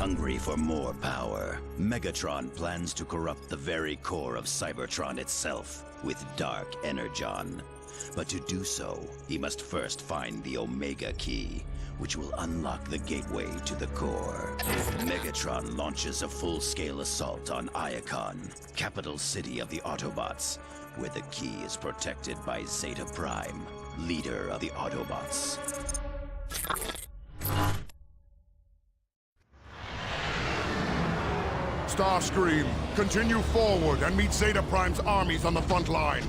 Hungry for more power, Megatron plans to corrupt the very core of Cybertron itself with Dark Energon. But to do so, he must first find the Omega Key, which will unlock the gateway to the core. Megatron launches a full-scale assault on Iacon, capital city of the Autobots, where the key is protected by Zeta Prime, leader of the Autobots. Starscream, continue forward and meet Zeta Prime's armies on the front line.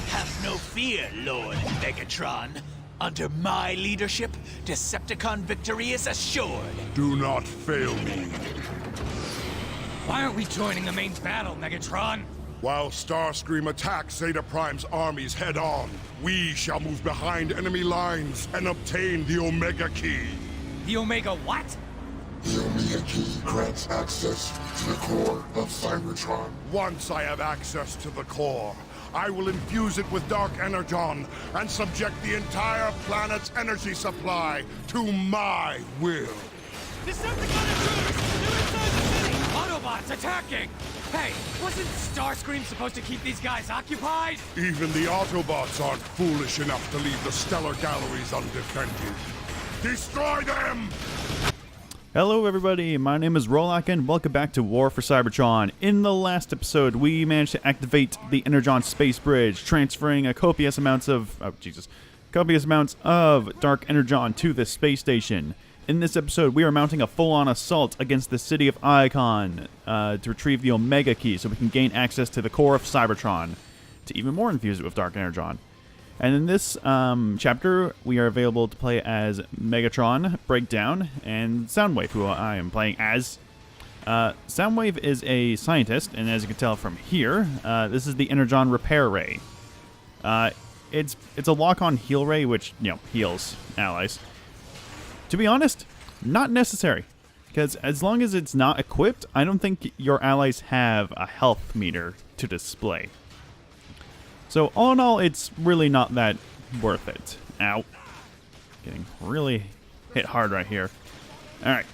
Have no fear, Lord Megatron. Under my leadership, Decepticon victory is assured. Do not fail me. Why aren't we joining the main battle, Megatron? While Starscream attacks Zeta Prime's armies head-on, we shall move behind enemy lines and obtain the Omega Key. The Omega what? The Omega Key grants access to the core of Cybertron. Once I have access to the core, I will infuse it with Dark Energon and subject the entire planet's energy supply to my will. Decepticon intruders! They're inside the city! Autobots attacking! Hey, wasn't Starscream supposed to keep these guys occupied? Even the Autobots aren't foolish enough to leave the stellar galleries undefended. Destroy them! Hello everybody, my name is Iacon and welcome back to War for Cybertron. In the last episode, we managed to activate the Energon space bridge, transferring a copious amounts of Dark Energon to the space station. In this episode, we are mounting a full-on assault against the city of Iacon to retrieve the Omega Key so we can gain access to the core of Cybertron to even more infuse it with Dark Energon. And in this chapter, we are available to play as Megatron, Breakdown, and Soundwave, who I am playing as. Soundwave is a scientist, and as you can tell from here, this is the Energon Repair Ray. It's a lock-on heal ray, which, heals allies. To be honest, not necessary, because as long as it's not equipped, I don't think your allies have a health meter to display. So all in all, it's really not that worth it. Ow. Getting really hit hard right here. Alright.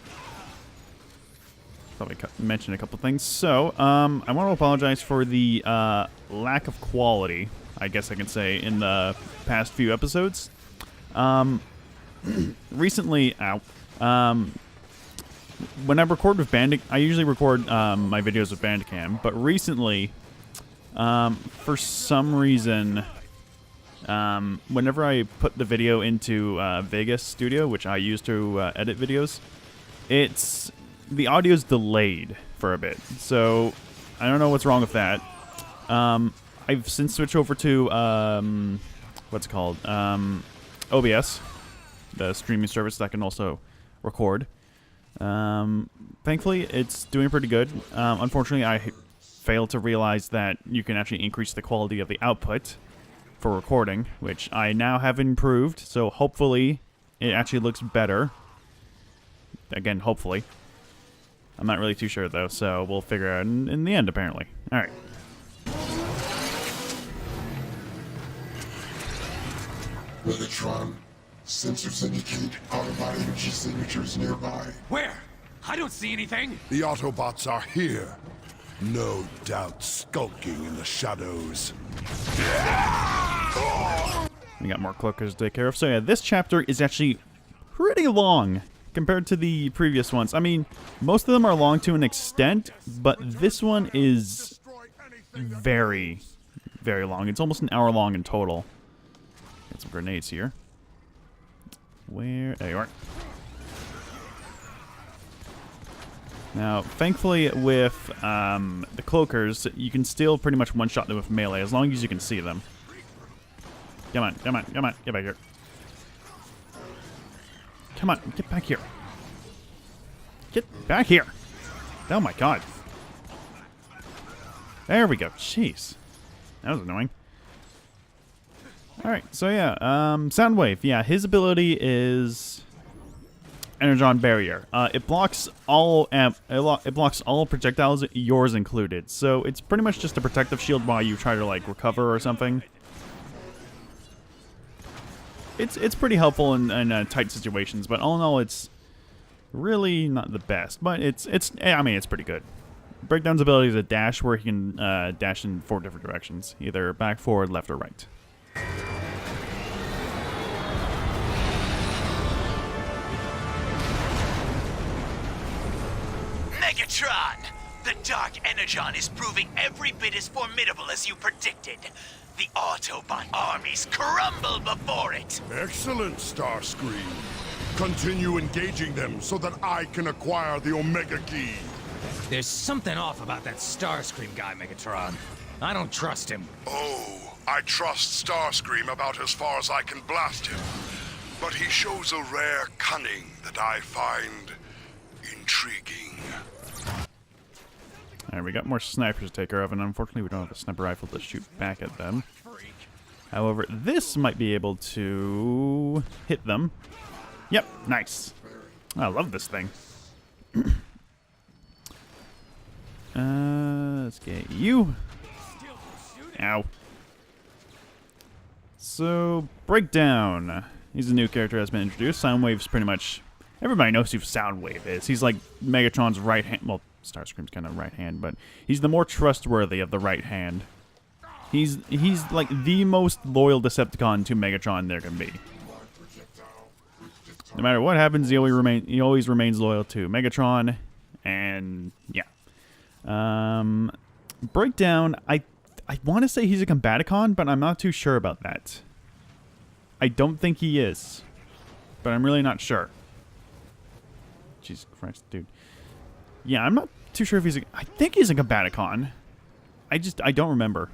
Thought we mentioned a couple things. So, I want to apologize for the lack of quality, I guess I can say, in the past few episodes. Recently, when I record with I usually record my videos with Bandicam, but recently, for some reason, whenever I put the video into Vegas Studio, which I use to edit videos, the audio's delayed for a bit. So I don't know what's wrong with that. I've since switched over to what's it called, OBS, the streaming service that can also record. Thankfully, it's doing pretty good. Unfortunately, I failed to realize that you can actually increase the quality of the output for recording, which I now have improved, so hopefully it actually looks better. Again, hopefully. I'm not really too sure, though, so we'll figure out in the end, apparently. Alright. Megatron, sensors indicate Autobot energy signatures nearby. Where? I don't see anything! The Autobots are here. No doubt skulking in the shadows. We got more cloakers to take care of. So yeah, this chapter is actually pretty long compared to the previous ones. I mean, most of them are long to an extent, but this one is very, very long. It's almost an hour long in total. Get some grenades here. Where? There you are. Now, thankfully, with the cloakers, you can still pretty much one-shot them with melee, as long as you can see them. Come on, come on, come on, get back here. Come on, get back here. Get back here. Oh my god. There we go. Jeez. That was annoying. Alright, so yeah, Soundwave. Yeah, his ability is Energon Barrier. It blocks all projectiles, yours included. So it's pretty much just a protective shield while you try to like recover or something. It's pretty helpful in tight situations, but all in all, it's Really not the best, but I mean, it's pretty good. Breakdown's ability is a dash where he can dash in 4 different directions, either back, forward, left, or right. Megatron! The Dark Energon is proving every bit as formidable as you predicted. The Autobot armies crumble before it. Excellent, Starscream. Continue engaging them so that I can acquire the Omega Key. There's something off about that Starscream guy, Megatron. I don't trust him. Oh, I trust Starscream about as far as I can blast him. But he shows a rare cunning that I find intriguing. Alright, we got more snipers to take care of, and unfortunately we don't have a sniper rifle to shoot back at them. However, this might be able to hit them. Yep, nice. I love this thing. Let's get you. Ow. So, Breakdown. He's a new character that's been introduced. Soundwave's pretty much... Everybody knows who Soundwave is. He's like Megatron's right hand... Well, Starscream's kind of right hand, but he's the more trustworthy of the right hand. He's like the most loyal Decepticon to Megatron there can be. No matter what happens, he always remains loyal to Megatron, and yeah. Breakdown, I want to say he's a Combaticon, but I'm not too sure about that. I don't think he is, but I'm really not sure. Jesus Christ, dude. Yeah, I'm not too sure if he's I think he's a Combaticon. I don't remember.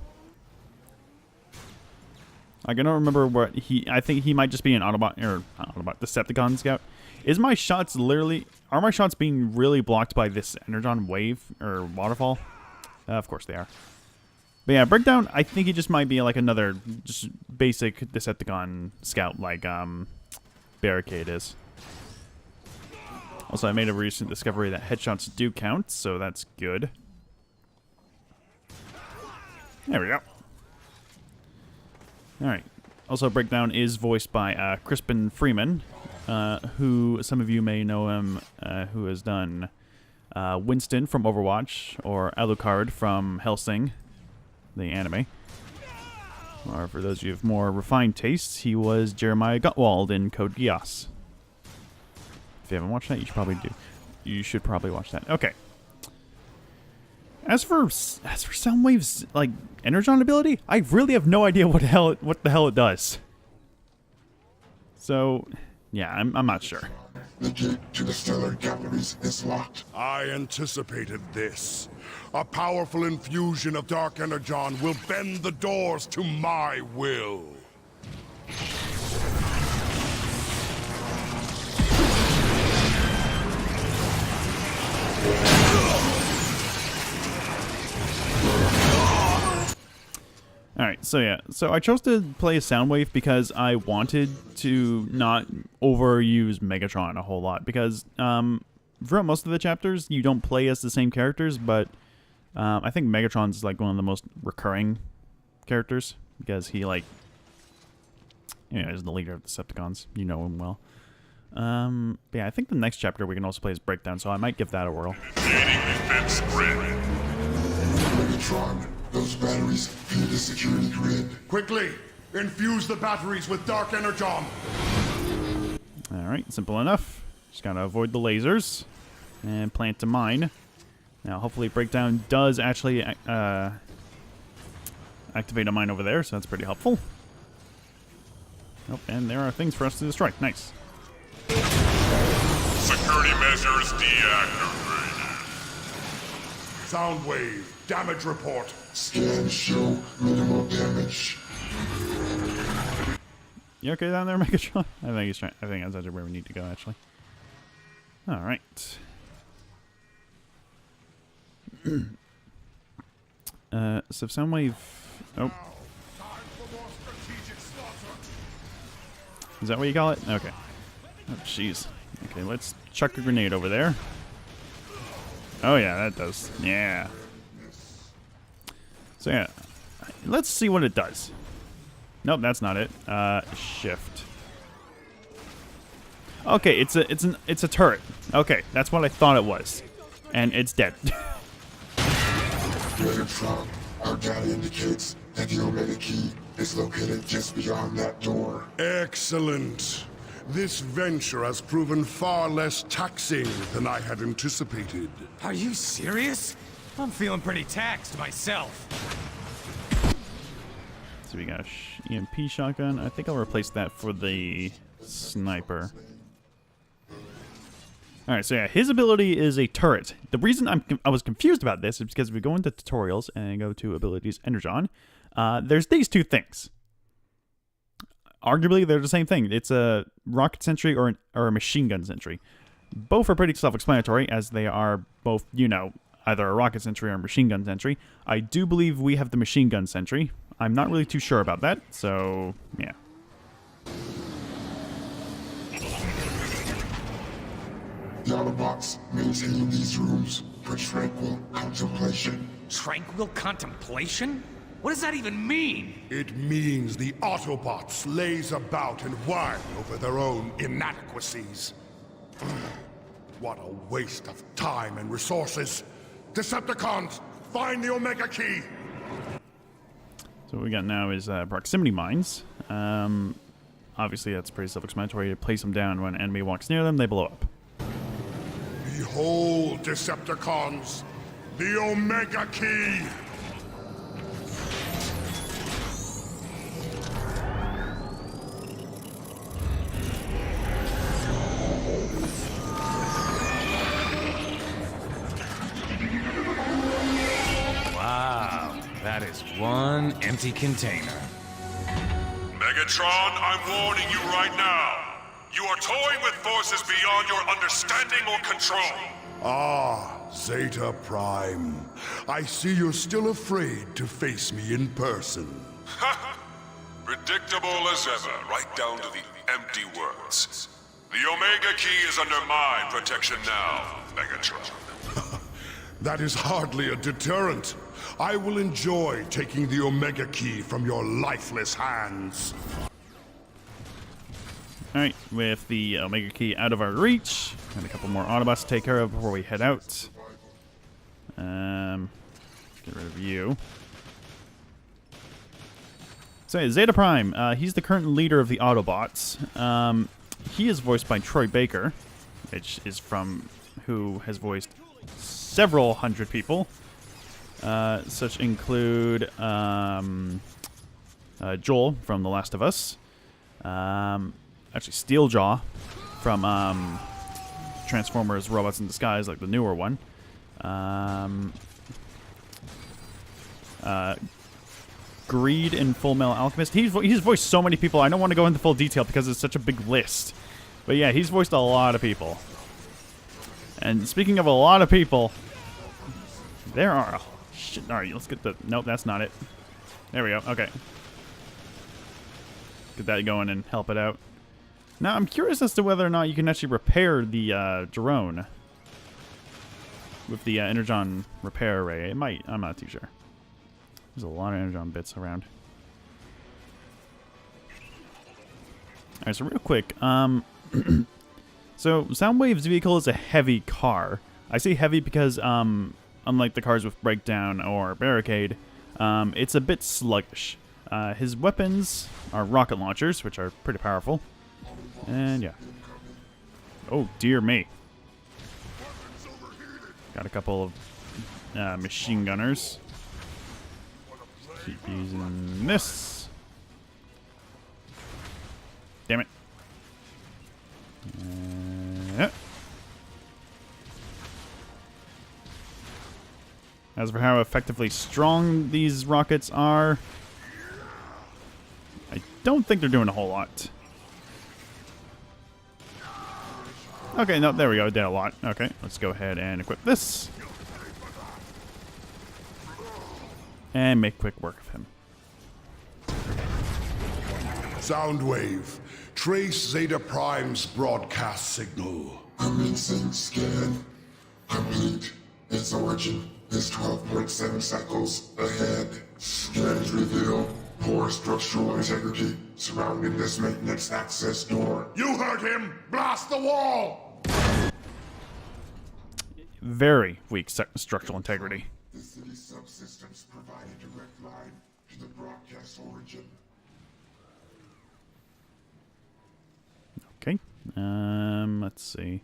Like, I don't remember what I think he might just be an Autobot, or not Autobot, Decepticon scout. Are my shots being really blocked by this Energon wave, or waterfall? Of course they are. But yeah, Breakdown, I think he just might be like another just basic Decepticon scout, like Barricade is. Also, I made a recent discovery that headshots do count, so that's good. There we go. Alright. Also, Breakdown is voiced by Crispin Freeman, who some of you may know him, who has done Winston from Overwatch, or Alucard from Hellsing, the anime. Or for those of you with more refined tastes, he was Jeremiah Gutwald in Code Geass. If you haven't watched that, you should probably watch that. Okay. As for Soundwave's like Energon ability, I really have no idea what the hell it does. So, yeah, I'm not sure. The gate to the stellar galleries is locked. I anticipated this. A powerful infusion of Dark Energon will bend the doors to my will. Alright, so yeah. So I chose to play a Soundwave because I wanted to not overuse Megatron a whole lot. Because throughout most of the chapters, you don't play as the same characters, but I think Megatron's like one of the most recurring characters. Because he, like, you know, is the leader of the Decepticons. You know him well. But yeah, I think the next chapter we can also play as Breakdown, so I might give that a whirl. Megatron, those batteries feed the security grid. Quickly, infuse the batteries with Dark Energon. Alright, simple enough. Just gotta avoid the lasers and plant a mine. Now, hopefully Breakdown does actually activate a mine over there, so that's pretty helpful. Oh, and there are things for us to destroy. Nice. Security measures deactivated. Soundwave, damage report. Scans show minimal damage. You okay down there, Megatron? I think that's actually where we need to go, actually. All right. So Soundwave. Oh. Is that what you call it? Okay. Oh, jeez. Okay, let's chuck a grenade over there. Oh yeah, that does. Yeah. So yeah, let's see what it does. Nope, that's not it. Shift. Okay, it's a turret. Okay, that's what I thought it was. And it's dead. Megatron, our data indicates that the Omega Key is located just beyond that door. Excellent. This venture has proven far less taxing than I had anticipated. Are you serious? I'm feeling pretty taxed myself. So we got a EMP shotgun. I think I'll replace that for the sniper. Alright, so yeah, his ability is a turret. The reason I was confused about this is because if we go into tutorials and go to abilities Energon, there's these two things. Arguably, they're the same thing. It's a rocket sentry or a machine gun sentry. Both are pretty self-explanatory, as they are both, you know, either a rocket sentry or a machine gun sentry. I do believe we have the machine gun sentry. I'm not really too sure about that, so yeah. The Autobots maintain these rooms for tranquil contemplation. Tranquil contemplation? What does that even mean? It means the Autobots laze about and whine over their own inadequacies. What a waste of time and resources. Decepticons, find the Omega Key! So what we got now is proximity mines. Obviously, that's pretty self-explanatory. You place them down when an enemy walks near them, they blow up. Behold, Decepticons, the Omega Key! Wow, that is one empty container. Megatron, I'm warning you right now. You are toying with forces beyond your understanding or control. Ah, Zeta Prime. I see you're still afraid to face me in person. Predictable as ever, right down to the empty words. The Omega Key is under my protection now, Megatron. That is hardly a deterrent. I will enjoy taking the Omega Key from your lifeless hands. Alright, with the Omega Key out of our reach, and a couple more Autobots to take care of before we head out. Get rid of you. So yeah, Zeta Prime, he's the current leader of the Autobots. He is voiced by Troy Baker, which is from who has voiced several hundred people. Such include Joel from The Last of Us. Actually, Steeljaw from Transformers Robots in Disguise, like the newer one. Greed in Full Metal Alchemist. He's voiced so many people. I don't want to go into full detail because it's such a big list. But yeah, he's voiced a lot of people. And speaking of a lot of people, there are a shit. All right, let's get the. Nope, that's not it. There we go. Okay, get that going and help it out. Now I'm curious as to whether or not you can actually repair the drone with the Energon repair array. It might. I'm not too sure. There's a lot of Energon bits around. All right, so real quick. So Soundwave's vehicle is a heavy car. I say heavy because unlike the cars with Breakdown or Barricade, it's a bit sluggish. His weapons are rocket launchers, which are pretty powerful. And yeah. Oh, dear me. Got a couple of machine gunners. Keep using this. Damn it. As for how effectively strong these rockets are, I don't think they're doing a whole lot. Okay, no, there we go. Did a lot. Okay, let's go ahead and equip this. And make quick work of him. Soundwave, trace Zeta Prime's broadcast signal. Commencing scan. Complete. Its origin is 12.7 cycles ahead. Scans reveal poor structural integrity surrounding this maintenance access door. You heard him! Blast the wall! Very weak structural integrity. The city subsystems provide a direct line to the broadcast origin. Okay. Let's see.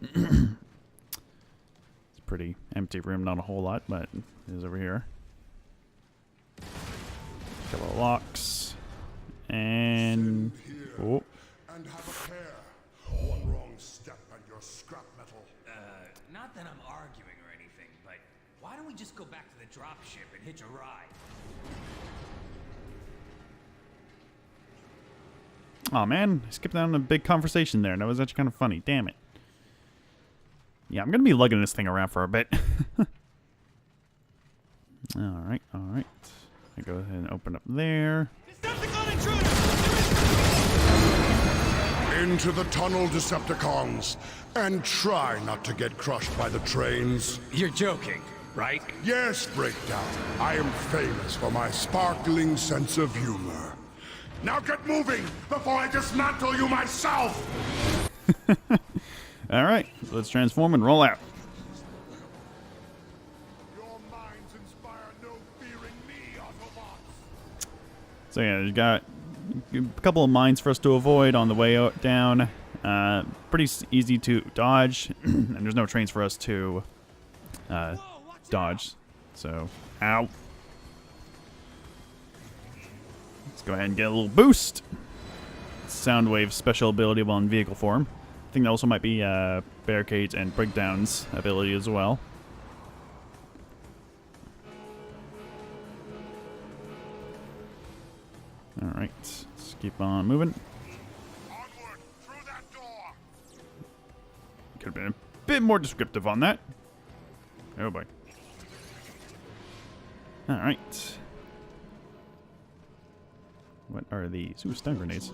It's a pretty empty room, not a whole lot, but it is over here. Couple of locks. And oh. And have a care. One wrong step and you're scrap metal. Not that I'm arguing or anything, but why don't we just go back to the dropship and hitch a ride? Oh man, I skipped down a big conversation there. That was actually kind of funny. Damn it. Yeah, I'm gonna be lugging this thing around for a bit. Alright, alright. I go ahead and open up there. Decepticon intruder! Into the tunnel, Decepticons. And try not to get crushed by the trains. You're joking, right? Yes, Breakdown. I am famous for my sparkling sense of humor. Now get moving before I dismantle you myself! Alright, let's transform and roll out. Your minds inspire no fear in me, Autobots! So yeah, you got a couple of mines for us to avoid on the way down. Pretty easy to dodge, and there's no trains for us to dodge. So, ow. Let's go ahead and get a little boost. Soundwave special ability while in vehicle form. I think that also might be Barricades and Breakdown's ability as well. Alright, let's keep on moving. Onward, through that door! Could have been a bit more descriptive on that. Oh boy. Alright. What are these? Ooh, stun grenades.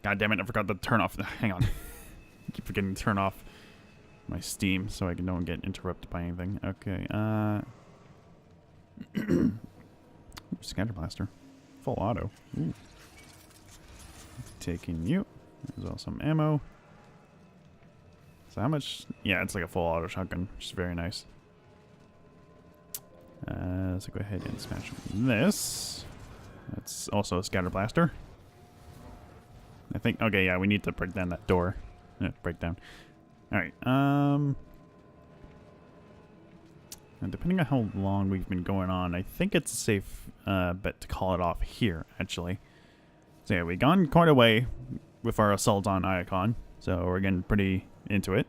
God damn it, I forgot to turn off. Hang on. I keep forgetting to turn off my Steam so I can don't get interrupted by anything. Okay, Scatter Blaster. Full auto. Ooh. Taking you. There's also some ammo. So how much? Yeah, it's like a full auto shotgun, which is very nice. Let's go ahead and smash this. That's also a Scatter Blaster. I think, okay, yeah, we need to break down that door. Break down. Alright, and depending on how long we've been going on, I think it's a safe bet to call it off here, actually. So yeah, we've gone quite a way with our assault on Iacon, so we're getting pretty into it.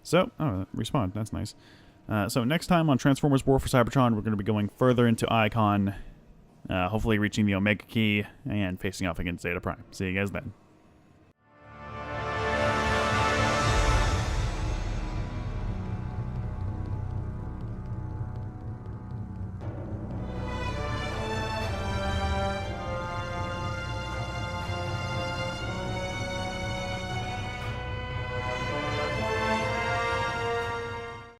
So, oh, respawn, that's nice. So next time on Transformers War for Cybertron, we're going to be going further into Iacon, hopefully reaching the Omega Key and facing off against Zeta Prime. See you guys then.